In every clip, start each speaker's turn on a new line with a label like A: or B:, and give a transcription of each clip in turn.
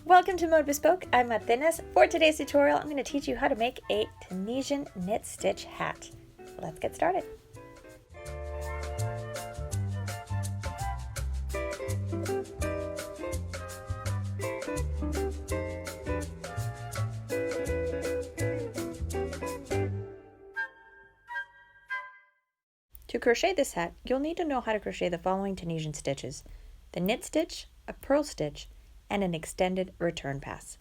A: Welcome to Mode Bespoke. I'm Atenas. For today's tutorial, I'm going to teach you how to make a Tunisian knit stitch hat. Let's get started. To crochet this hat, you'll need to know how to crochet the following Tunisian stitches: the knit stitch, a purl stitch, and an extended return pass.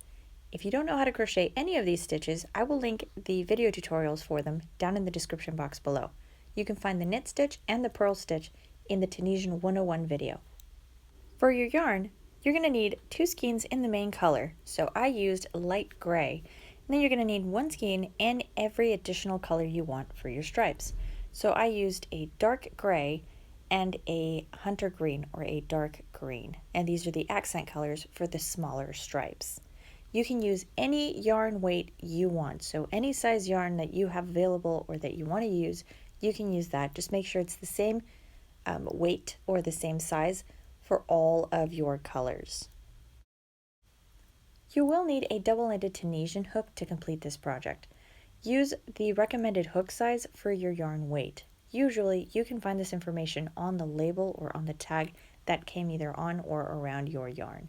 A: If you don't know how to crochet any of these stitches, I will link the video tutorials for them down in the description box below. You can find the knit stitch and the purl stitch in the Tunisian 101 video. For your yarn, you're going to need 2 skeins in the main color, so I used light gray. And then you're going to need 1 skein and every additional color you want for your stripes. So I used a dark gray and a hunter green or a dark green, and these are the accent colors for the smaller stripes. You can use any yarn weight you want, so any size yarn that you have available or that you want to use, you can use that. Just make sure it's the same weight or the same size for all of your colors. You will need a double-ended Tunisian hook to complete this project. Use the recommended hook size for your yarn weight. Usually, you can find this information on the label or on the tag that came either on or around your yarn.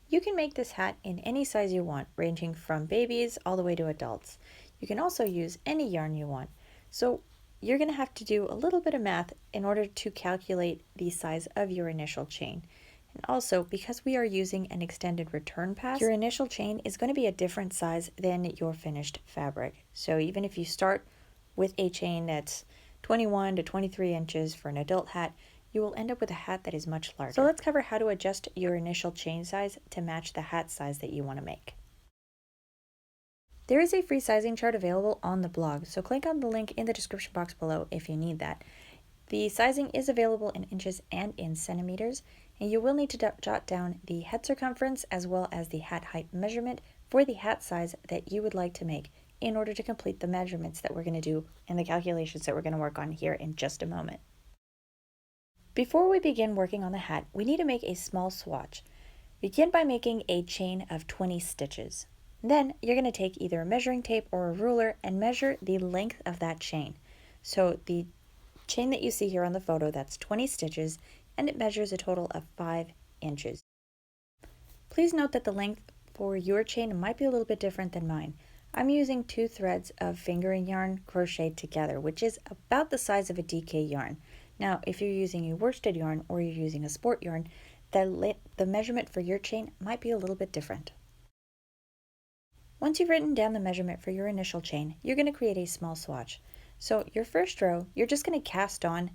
A: You can make this hat in any size you want, ranging from babies all the way to adults. You can also use any yarn you want. So you're going to have to do a little bit of math in order to calculate the size of your initial chain. And also, because we are using an extended return pass, your initial chain is going to be a different size than your finished fabric. So even if you start with a chain that's 21 to 23 inches for an adult hat, you will end up with a hat that is much larger. So let's cover how to adjust your initial chain size to match the hat size that you want to make. There is a free sizing chart available on the blog, so click on the link in the description box below if you need that. The sizing is available in inches and in centimeters, and you will need to jot down the head circumference as well as the hat height measurement for the hat size that you would like to make in order to complete the measurements that we're going to do and the calculations that we're going to work on here in just a moment. Before we begin working on the hat, we need to make a small swatch. Begin by making a chain of 20 stitches. Then you're going to take either a measuring tape or a ruler and measure the length of that chain. So the chain that you see here on the photo, that's 20 stitches, and it measures a total of 5 inches. Please note that the length for your chain might be a little bit different than mine. I'm using 2 threads of fingering yarn crocheted together, which is about the size of a DK yarn. Now, if you're using a worsted yarn or you're using a sport yarn, the measurement for your chain might be a little bit different. Once you've written down the measurement for your initial chain, you're going to create a small swatch. So your first row, you're just going to cast on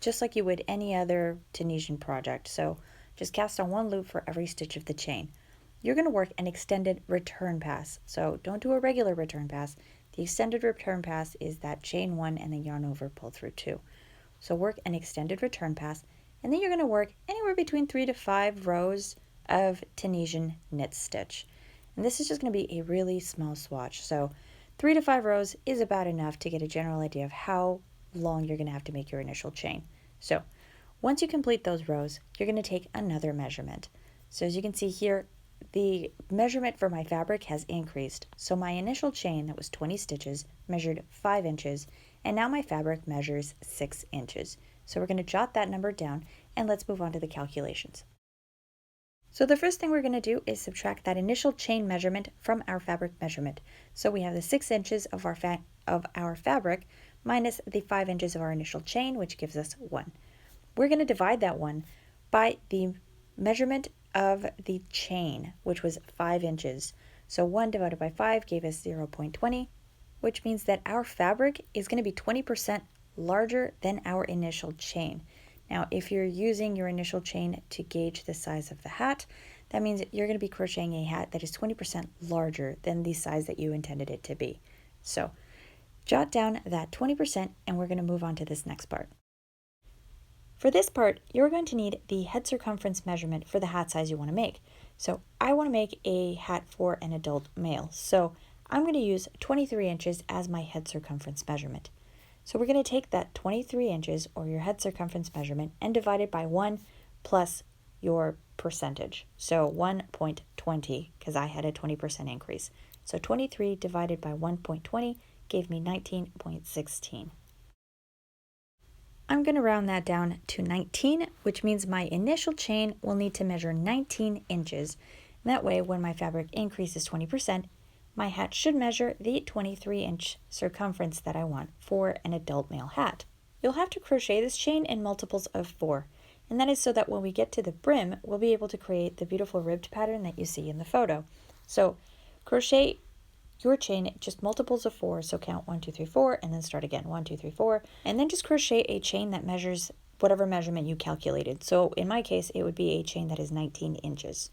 A: just like you would any other Tunisian project. So just cast on 1 loop for every stitch of the chain. You're going to work an extended return pass. So don't do a regular return pass. The extended return pass is that chain 1 and then yarn over, pull through 2. So work an extended return pass, and then you're going to work anywhere between 3 to 5 rows of Tunisian knit stitch. And this is just going to be a really small swatch. So 3 to 5 rows is about enough to get a general idea of how long you're going to have to make your initial chain. So once you complete those rows, you're going to take another measurement. So as you can see here, the measurement for my fabric has increased. So my initial chain that was 20 stitches measured 5 inches, and now my fabric measures 6 inches. So we're going to jot that number down, and let's move on to the calculations. So the first thing we're going to do is subtract that initial chain measurement from our fabric measurement. So we have the 6 inches of our fabric minus the 5 inches of our initial chain, which gives us 1. We're going to divide that 1 by the measurement of the chain, which was 5 inches. So 1 divided by 5 gave us 0.20, which means that our fabric is going to be 20% larger than our initial chain. Now, if you're using your initial chain to gauge the size of the hat, that means you're going to be crocheting a hat that is 20% larger than the size that you intended it to be. So jot down that 20%, and we're going to move on to this next part. For this part, you're going to need the head circumference measurement for the hat size you want to make. So I want to make a hat for an adult male. So I'm going to use 23 inches as my head circumference measurement. So we're going to take that 23 inches or your head circumference measurement and divide it by 1 plus your percentage. So 1.20, because I had a 20% increase. So 23 divided by 1.20 gave me 19.16. I'm going to round that down to 19, which means my initial chain will need to measure 19 inches. That way, when my fabric increases 20%, my hat should measure the 23-inch circumference that I want for an adult male hat. You'll have to crochet this chain in multiples of 4, and that is so that when we get to the brim, we'll be able to create the beautiful ribbed pattern that you see in the photo. So crochet your chain just multiples of 4, so count 1, 2, 3, 4, and then start again, 1, 2, 3, 4, and then just crochet a chain that measures whatever measurement you calculated. So in my case, it would be a chain that is 19 inches.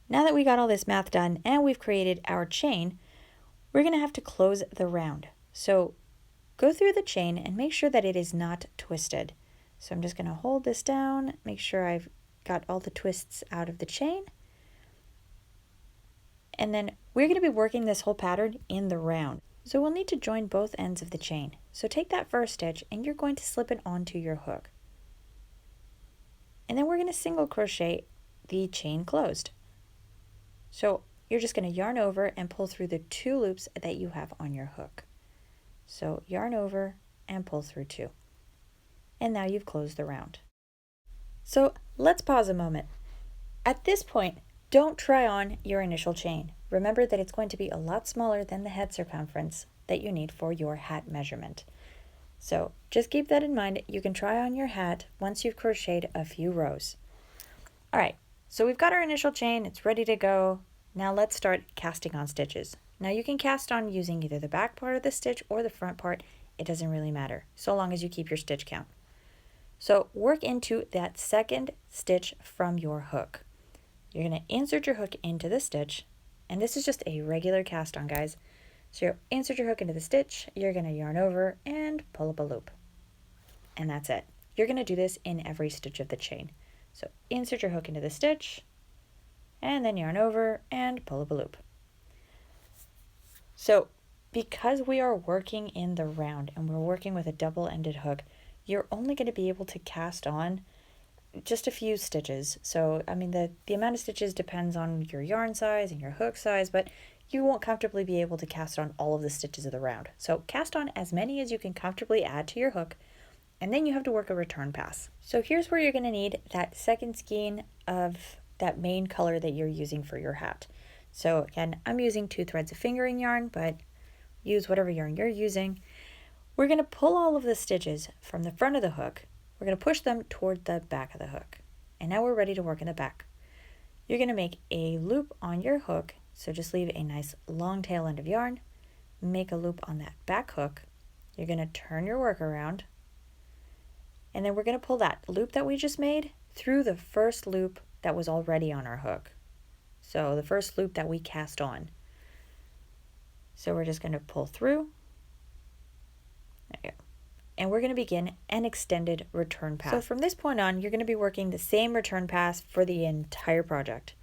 A: Now that we got all this math done and we've created our chain, we're going to have to close the round. So go through the chain and make sure that it is not twisted. So I'm just going to hold this down, make sure I've got all the twists out of the chain. And then we're going to be working this whole pattern in the round. So we'll need to join both ends of the chain. So take that first stitch and you're going to slip it onto your hook. And then we're going to single crochet the chain closed. So you're just going to yarn over and pull through the 2 loops that you have on your hook. So yarn over and pull through 2. And now you've closed the round. So let's pause a moment. At this point, don't try on your initial chain. Remember that it's going to be a lot smaller than the head circumference that you need for your hat measurement. So just keep that in mind. You can try on your hat once you've crocheted a few rows. All right, so we've got our initial chain. It's ready to go. Now let's start casting on stitches. Now you can cast on using either the back part of the stitch or the front part. It doesn't really matter, so long as you keep your stitch count. So work into that second stitch from your hook. You're going to insert your hook into the stitch, and this is just a regular cast on, guys. So you insert your hook into the stitch, you're going to yarn over and pull up a loop. And that's it. You're going to do this in every stitch of the chain. So insert your hook into the stitch, and then yarn over and pull up a loop. So because we are working in the round and we're working with a double-ended hook, you're only going to be able to cast on just a few stitches. So I mean the amount of stitches depends on your yarn size and your hook size, but you won't comfortably be able to cast on all of the stitches of the round. So cast on as many as you can comfortably add to your hook, and then you have to work a return pass. So here's where you're going to need that second skein of that main color that you're using for your hat. So again, I'm using 2 threads of fingering yarn, but use whatever yarn you're using. We're going to pull all of the stitches from the front of the hook. We're going to push them toward the back of the hook. And now we're ready to work in the back. You're going to make a loop on your hook, so just leave a nice long tail end of yarn, make a loop on that back hook. You're going to turn your work around, and then we're going to pull that loop that we just made through the first loop that was already on our hook. So the first loop that we cast on. So we're just going to pull through. There you go. And we're going to begin an extended return pass. So from this point on, you're going to be working the same return pass for the entire project.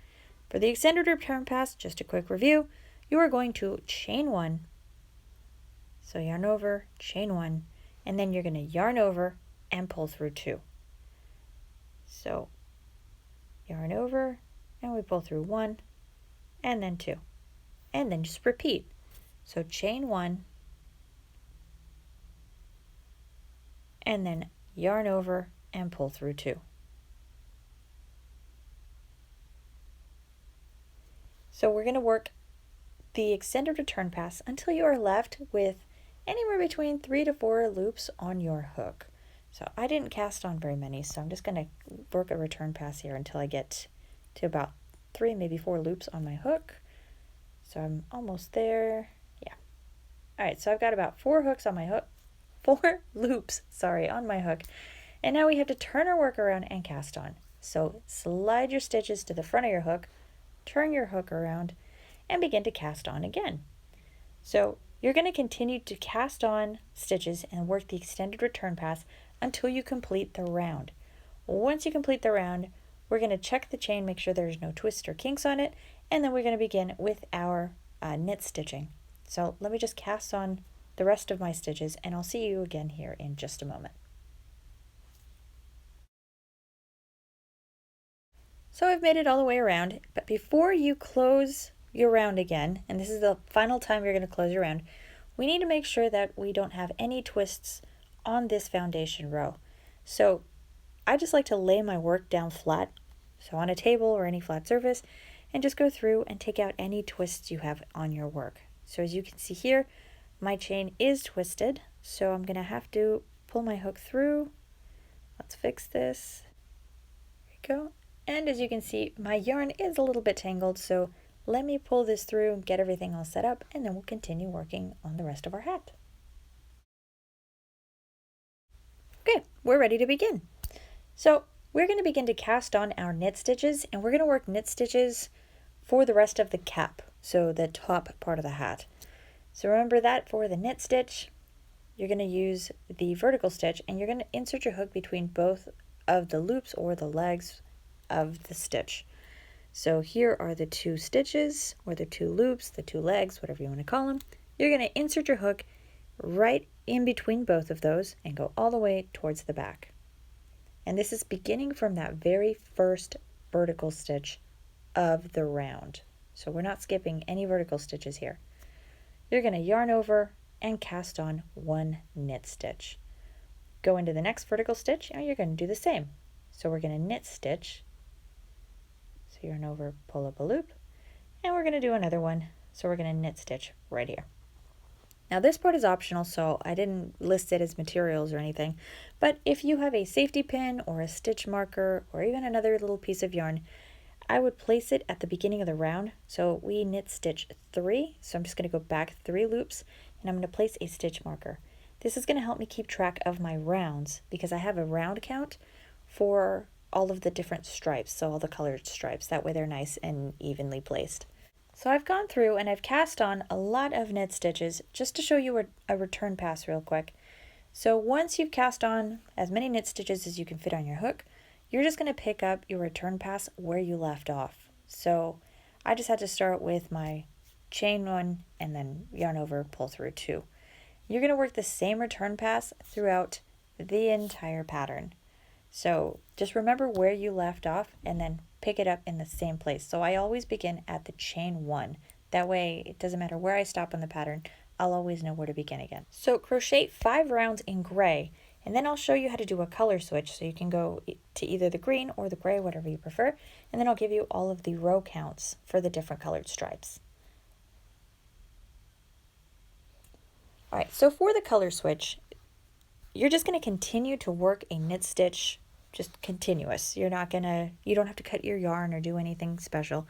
A: For the extended return pass, just a quick review, you are going to chain 1, so yarn over, chain 1, and then you're going to yarn over and pull through 2. So yarn over, and we pull through 1, and then 2, and then just repeat. So chain 1, and then yarn over and pull through 2. So we're going to work the extended return pass until you are left with anywhere between 3 to 4 loops on your hook. So I didn't cast on very many, so I'm just going to work a return pass here until I get to about 3, maybe 4 loops on my hook. So I'm almost there. Yeah. All right, so I've got about 4 hooks on my hook. 4 loops, sorry, on my hook. And now we have to turn our work around and cast on. So slide your stitches to the front of your hook, turn your hook around, and begin to cast on again. So you're going to continue to cast on stitches and work the extended return pass until you complete the round. Once you complete the round, we're going to check the chain, make sure there's no twists or kinks on it, and then we're going to begin with our knit stitching. So let me just cast on the rest of my stitches, and I'll see you again here in just a moment. So I've made it all the way around, but before you close your round again, and this is the final time you're going to close your round, we need to make sure that we don't have any twists on this foundation row. So I just like to lay my work down flat, so on a table or any flat surface, and just go through and take out any twists you have on your work. So as you can see here, my chain is twisted, so I'm going to have to pull my hook through. Let's fix this. There we go. And as you can see, my yarn is a little bit tangled, so let me pull this through and get everything all set up, and then we'll continue working on the rest of our hat. Okay, we're ready to begin. So we're going to begin to cast on our knit stitches, and we're going to work knit stitches for the rest of the cap, so the top part of the hat. So remember that for the knit stitch, you're going to use the vertical stitch, and you're going to insert your hook between both of the loops or the legs of the stitch. So here are the two stitches, or the two loops, the two legs, whatever you want to call them. You're going to insert your hook right in between both of those and go all the way towards the back. And this is beginning from that very first vertical stitch of the round. So we're not skipping any vertical stitches here. You're going to yarn over and cast on one knit stitch. Go into the next vertical stitch and you're going to do the same. So we're going to knit stitch. So yarn over, pull up a loop, and we're going to do another one. So we're going to knit stitch right here. Now this part is optional, so I didn't list it as materials or anything, but if you have a safety pin or a stitch marker or even another little piece of yarn, I would place it at the beginning of the round. So we knit stitch 3, so I'm just going to go back 3 loops and I'm going to place a stitch marker. This is going to help me keep track of my rounds because I have a round count for all of the different stripes, so all the colored stripes. That way they're nice and evenly placed. So I've gone through and I've cast on a lot of knit stitches just to show you a return pass real quick. So once you've cast on as many knit stitches as you can fit on your hook, you're just going to pick up your return pass where you left off. So I just had to start with my chain 1 and then yarn over, pull through 2. You're going to work the same return pass throughout the entire pattern. So just remember where you left off and then pick it up in the same place. So I always begin at the chain 1. That way it doesn't matter where I stop on the pattern, I'll always know where to begin again. So crochet 5 rounds in gray, and then I'll show you how to do a color switch. So you can go to either the green or the gray, whatever you prefer, and then I'll give you all of the row counts for the different colored stripes. All right, so for the color switch, you're just going to continue to work a knit stitch, just continuous. You don't have to cut your yarn or do anything special.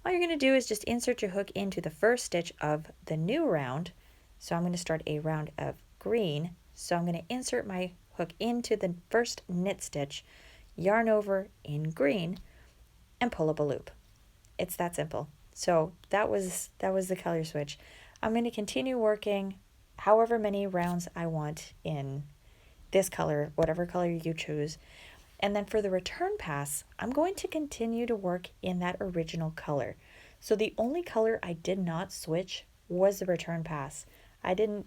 A: All you're going to do is just insert your hook into the first stitch of the new round. So I'm going to start a round of green. So I'm going to insert my hook into the first knit stitch, yarn over in green, and pull up a loop. It's that simple. So that was the color switch. I'm going to continue working however many rounds I want in this color, whatever color you choose. And then for the return pass, I'm going to continue to work in that original color. So the only color I did not switch was the return pass. I didn't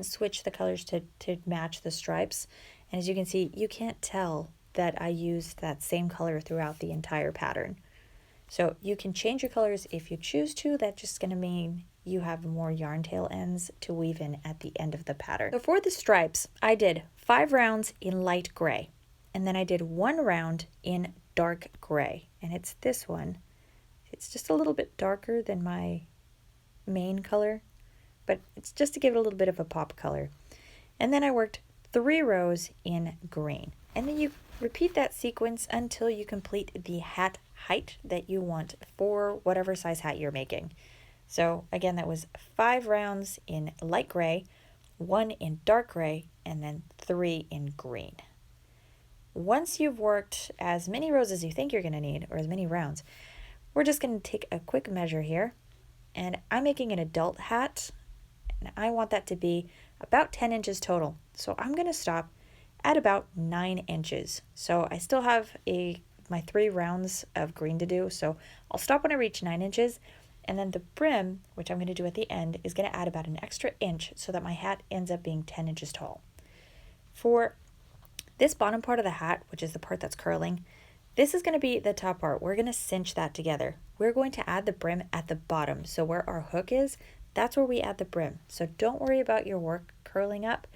A: switch the colors to match the stripes. And as you can see, you can't tell that I used that same color throughout the entire pattern. So you can change your colors if you choose to. That's just going to mean you have more yarn tail ends to weave in at the end of the pattern. So for the stripes, I did 5 rounds in light gray, and then I did 1 round in dark gray, and it's this one. It's just a little bit darker than my main color, but it's just to give it a little bit of a pop color. And then I worked 3 rows in green, and then you repeat that sequence until you complete the hat height that you want for whatever size hat you're making. So again, that was 5 rounds in light gray, 1 in dark gray, and then 3 in green. Once you've worked as many rows as you think you're going to need, or as many rounds, we're just going to take a quick measure here. And I'm making an adult hat, and I want that to be about 10 inches total. So I'm going to stop at about 9 inches. So I still have my 3 rounds of green to do, so I'll stop when I reach 9 inches. And then the brim, which I'm going to do at the end, is going to add about an extra inch so that my hat ends up being 10 inches tall. For this bottom part of the hat, which is the part that's curling, This is going to be the top part. We're going to cinch that together. We're going to add the brim at the bottom. So where our hook is, that's where we add the brim. So don't worry about your work curling up.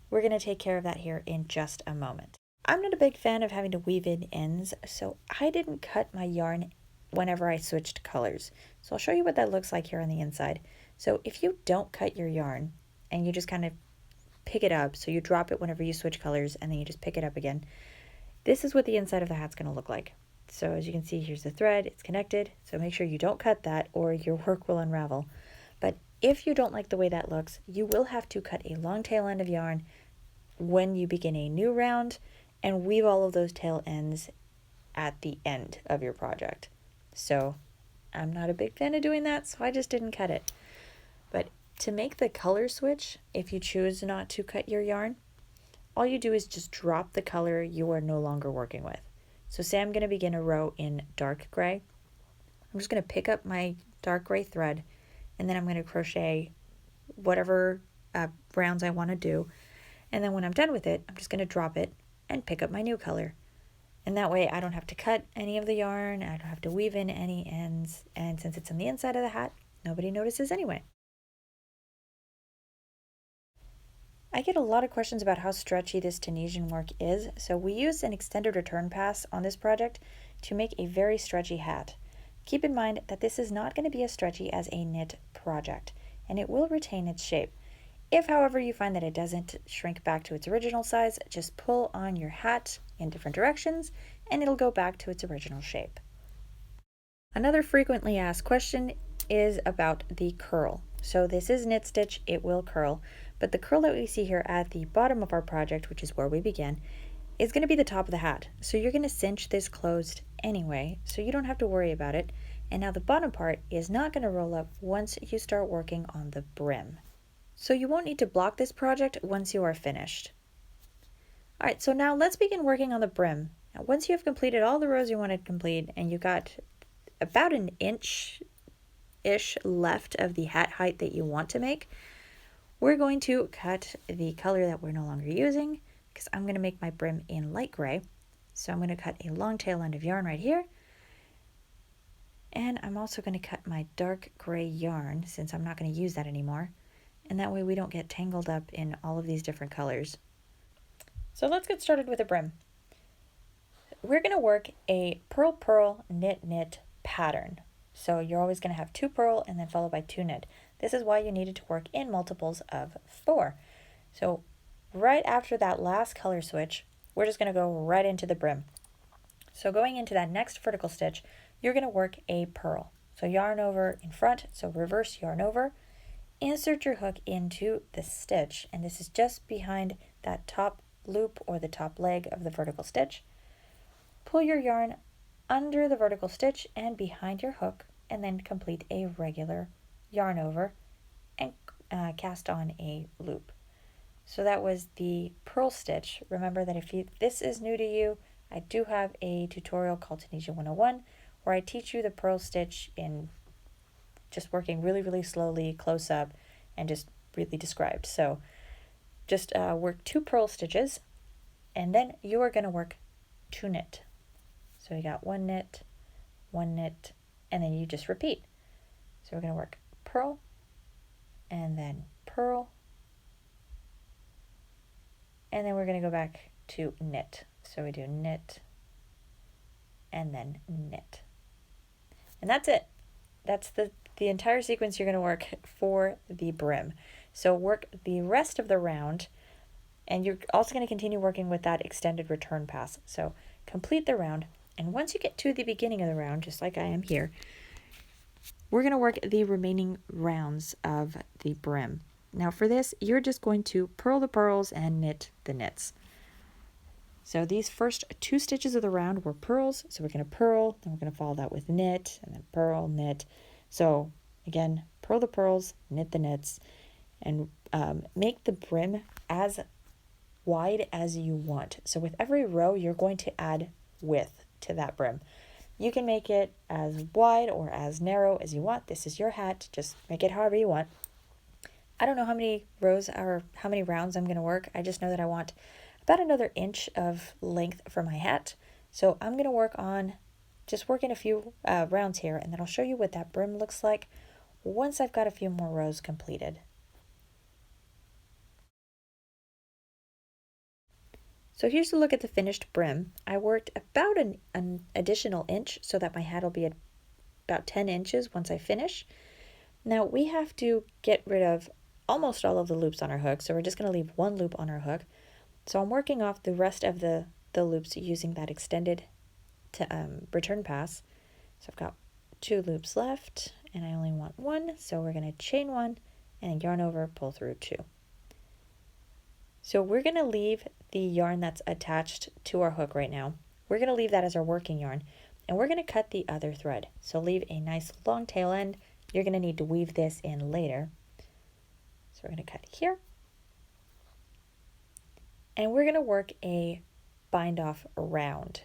A: We're going to take care of that here in just a moment. I'm not a big fan of having to weave in ends, so I didn't cut my yarn whenever I switched colors. So I'll show you what that looks like here on the inside. So if you don't cut your yarn and you just kind of pick it up, so you drop it whenever you switch colors and then you just pick it up again, this is what the inside of the hat's going to look like. So as you can see, here's the thread, it's connected, so make sure you don't cut that or your work will unravel. But if you don't like the way that looks, you will have to cut a long tail end of yarn when you begin a new round and weave all of those tail ends at the end of your project. So I'm not a big fan of doing that, so I just didn't cut it. But to make the color switch, if you choose not to cut your yarn, all you do is just drop the color you are no longer working with. So say I'm going to begin a row in dark gray. I'm just going to pick up my dark gray thread and then I'm going to crochet whatever rounds I want to do. And then when I'm done with it, I'm just going to drop it and pick up my new color. And that way I don't have to cut any of the yarn, I don't have to weave in any ends, and since it's on the inside of the hat, nobody notices anyway. I get a lot of questions about how stretchy this Tunisian work is, so we used an extended return pass on this project to make a very stretchy hat. Keep in mind that this is not going to be as stretchy as a knit project, and it will retain its shape. If, however, you find that it doesn't shrink back to its original size, just pull on your hat in different directions and it'll go back to its original shape. Another frequently asked question is about the curl. So this is knit stitch, it will curl, but the curl that we see here at the bottom of our project, which is where we began, is going to be the top of the hat. So you're going to cinch this closed anyway, so you don't have to worry about it. And now the bottom part is not going to roll up once you start working on the brim. So you won't need to block this project once you are finished. Alright, so now let's begin working on the brim. Now once you have completed all the rows you want to complete and you got about an inch-ish left of the hat height that you want to make, we're going to cut the color that we're no longer using because I'm going to make my brim in light gray. So I'm going to cut a long tail end of yarn right here. And I'm also going to cut my dark gray yarn since I'm not going to use that anymore. And that way we don't get tangled up in all of these different colors. So let's get started with a brim. We're going to work a purl purl knit knit pattern. So you're always going to have 2 purl and then followed by 2 knit. This is why you needed to work in multiples of 4. So right after that last color switch, we're just going to go right into the brim. So going into that next vertical stitch, you're going to work a purl. So yarn over in front, so reverse yarn over. Insert your hook into the stitch, and this is just behind that top loop or the top leg of the vertical stitch. Pull your yarn under the vertical stitch and behind your hook, and then complete a regular yarn over and cast on a loop. So that was the purl stitch. Remember that if this is new to you, I do have a tutorial called Tunisia 101 where I teach you the purl stitch in just working really, really slowly, close up, and just really described. So just work 2 purl stitches, and then you are going to work 2 knit. So we got 1 knit, and then you just repeat. So we're going to work purl, and then purl, and then we're going to go back to knit. So we do knit, and then knit. And that's it. That's the entire sequence you're going to work for the brim. So work the rest of the round, and you're also going to continue working with that extended return pass. So complete the round, and once you get to the beginning of the round, just like I am here, we're going to work the remaining rounds of the brim. Now for this, you're just going to purl the purls and knit the knits. So these first 2 stitches of the round were purls, so we're going to purl, then we're going to follow that with knit, and then purl, knit. So again, purl the purls, knit the knits, and make the brim as wide as you want. So with every row, you're going to add width to that brim. You can make it as wide or as narrow as you want. This is your hat, just make it however you want. I don't know how many rows or how many rounds I'm going to work. I just know that I want about another inch of length for my hat. So I'm going to work on just working a few rounds here, and then I'll show you what that brim looks like once I've got a few more rows completed. So here's a look at the finished brim. I worked about an additional inch so that my hat will be at about 10 inches once I finish. Now we have to get rid of almost all of the loops on our hook, so we're just going to leave one loop on our hook. So I'm working off the rest of the loops using that extended return pass. So I've got 2 loops left and I only want 1, so we're going to chain 1 and yarn over, pull through 2. So we're going to leave the yarn that's attached to our hook right now. We're going to leave that as our working yarn, and we're going to cut the other thread. So leave a nice long tail end. You're going to need to weave this in later. So we're going to cut here. And we're going to work a bind off round.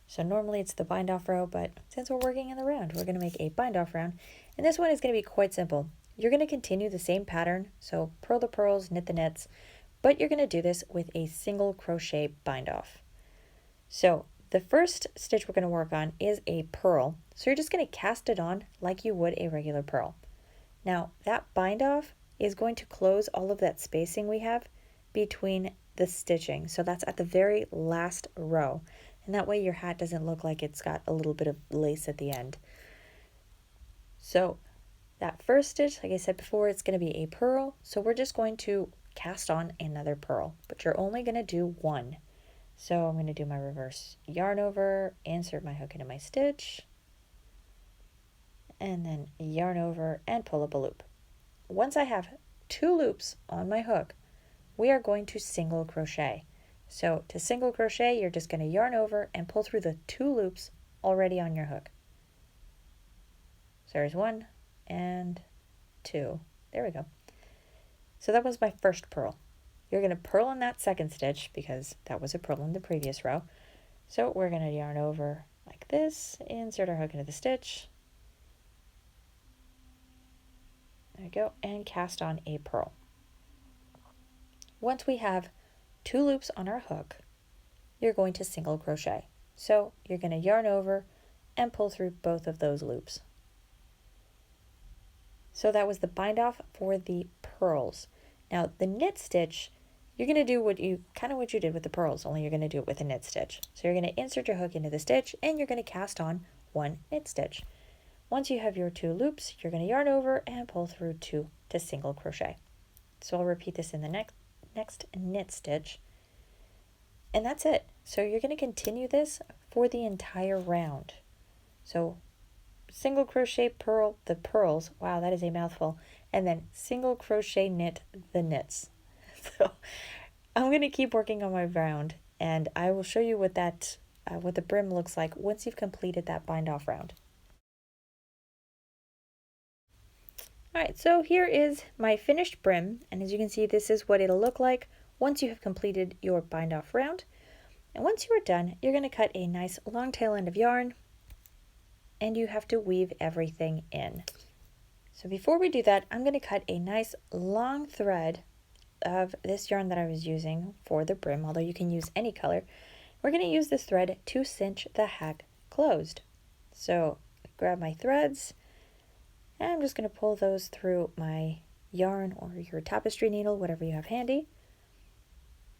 A: So normally it's the bind off row, but since we're working in the round, we're going to make a bind off round. And this one is going to be quite simple. You're going to continue the same pattern. So purl the pearls, knit the knits, but you're going to do this with a single crochet bind off. So the first stitch we're going to work on is a purl. So you're just going to cast it on like you would a regular purl. Now that bind off is going to close all of that spacing we have between the stitching. So that's at the very last row. And that way your hat doesn't look like it's got a little bit of lace at the end. So that first stitch, like I said before, it's going to be a purl. So we're just going to cast on another purl, but you're only going to do 1. So I'm going to do my reverse yarn over, insert my hook into my stitch, and then yarn over and pull up a loop. Once I have 2 loops on my hook, we are going to single crochet. So to single crochet, you're just going to yarn over and pull through the 2 loops already on your hook. So there's 1 and 2. There we go. So that was my first purl. You're going to purl in that second stitch because that was a purl in the previous row. So we're going to yarn over like this, insert our hook into the stitch. There we go, and cast on a purl. Once we have 2 loops on our hook, you're going to single crochet. So you're going to yarn over and pull through both of those loops. So that was the bind off for the pearls. Now the knit stitch, you're going to do what you did with the pearls, only you're going to do it with a knit stitch. So you're going to insert your hook into the stitch and you're going to cast on 1 knit stitch. Once you have your 2 loops, you're going to yarn over and pull through 2 to single crochet. So I'll repeat this in the next knit stitch. And that's it. So you're going to continue this for the entire round. So single crochet purl the pearls, wow, that is a mouthful, and then single crochet knit the knits. So I'm going to keep working on my round, and I will show you what the brim looks like once you've completed that bind off round. Alright, so here is my finished brim, and as you can see, this is what it'll look like once you have completed your bind off round. And once you are done, you're going to cut a nice long tail end of yarn, and you have to weave everything in. So before we do that, I'm going to cut a nice long thread of this yarn that I was using for the brim, although you can use any color. We're going to use this thread to cinch the hat closed. So grab my threads, and I'm just going to pull those through my yarn or your tapestry needle, whatever you have handy,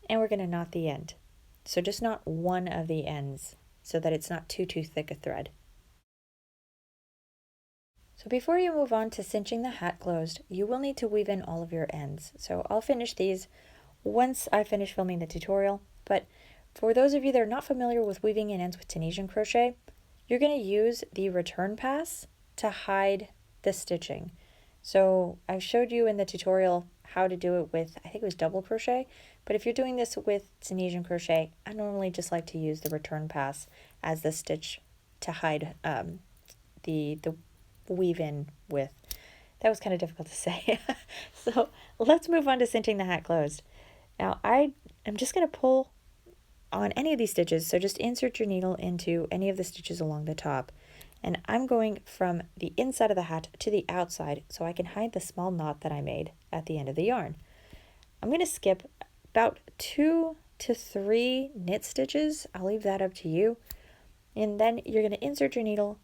A: and we're going to knot the end. So just knot one of the ends so that it's not too thick a thread. So before you move on to cinching the hat closed, you will need to weave in all of your ends. So I'll finish these once I finish filming the tutorial, but for those of you that are not familiar with weaving in ends with Tunisian crochet, you're going to use the return pass to hide the stitching. So I showed you in the tutorial how to do it with, I think it was double crochet, but if you're doing this with Tunisian crochet, I normally just like to use the return pass as the stitch to hide the weave in with. That was kind of difficult to say. So let's move on to cinching the hat closed. Now I am just going to pull on any of these stitches, so just insert your needle into any of the stitches along the top, and I'm going from the inside of the hat to the outside so I can hide the small knot that I made at the end of the yarn. I'm going to skip about 2 to 3 knit stitches. I'll leave that up to you. And then you're going to insert your needle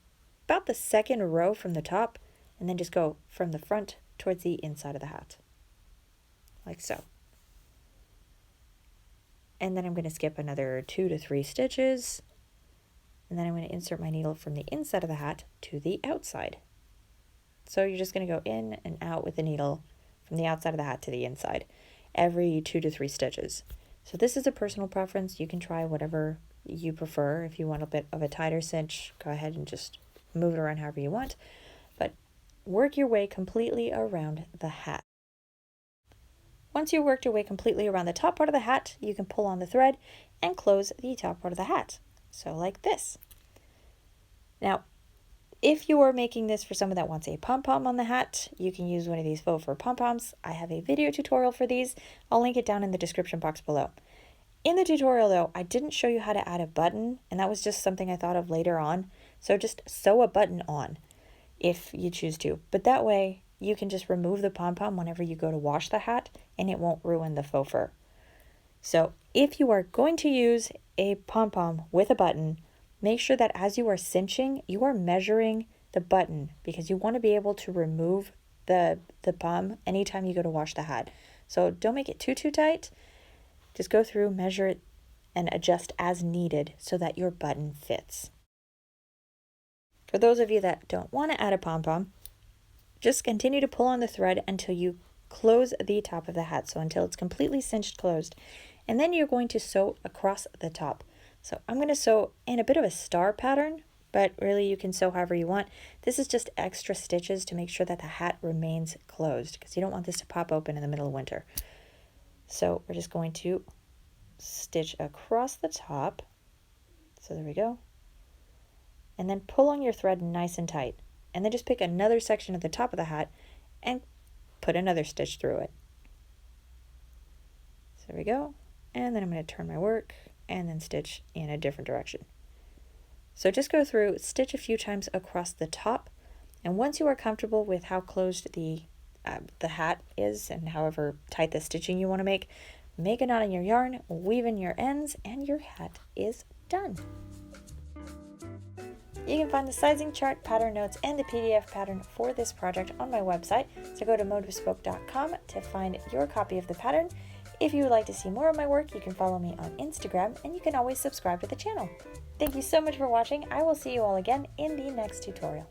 A: about the second row from the top, and then just go from the front towards the inside of the hat, like so. And then I'm going to skip another 2 to 3 stitches, and then I'm going to insert my needle from the inside of the hat to the outside. So you're just going to go in and out with the needle from the outside of the hat to the inside every 2 to 3 stitches. So this is a personal preference. You can try whatever you prefer. If you want a bit of a tighter cinch, go ahead and just move it around however you want, but work your way completely around the hat. Once you worked your way completely around the top part of the hat, you can pull on the thread and close the top part of the hat. So like this. Now, if you are making this for someone that wants a pom-pom on the hat, you can use one of these faux fur pom-poms. I have a video tutorial for these. I'll link it down in the description box below. In the tutorial though, I didn't show you how to add a button, and that was just something I thought of later on. So just sew a button on if you choose to. But that way you can just remove the pom-pom whenever you go to wash the hat, and it won't ruin the faux fur. So if you are going to use a pom-pom with a button, make sure that as you are cinching, you are measuring the button, because you want to be able to remove the pom anytime you go to wash the hat. So don't make it too tight. Just go through, measure it, and adjust as needed so that your button fits. For those of you that don't want to add a pom-pom, just continue to pull on the thread until you close the top of the hat, so until it's completely cinched closed. And then you're going to sew across the top. So I'm going to sew in a bit of a star pattern, but really you can sew however you want. This is just extra stitches to make sure that the hat remains closed, because you don't want this to pop open in the middle of winter. So we're just going to stitch across the top. So there we go. And then pull on your thread nice and tight. And then just pick another section at the top of the hat and put another stitch through it. So there we go. And then I'm going to turn my work and then stitch in a different direction. So just go through, stitch a few times across the top, and once you are comfortable with how closed the hat is and however tight the stitching you want to make a knot in your yarn, weave in your ends, and your hat is done. You can find the sizing chart, pattern notes, and the PDF pattern for this project on my website, so go to modebespoke.com to find your copy of the pattern. If you would like to see more of my work, you can follow me on Instagram, and you can always subscribe to the channel. Thank you so much for watching. I will see you all again in the next tutorial.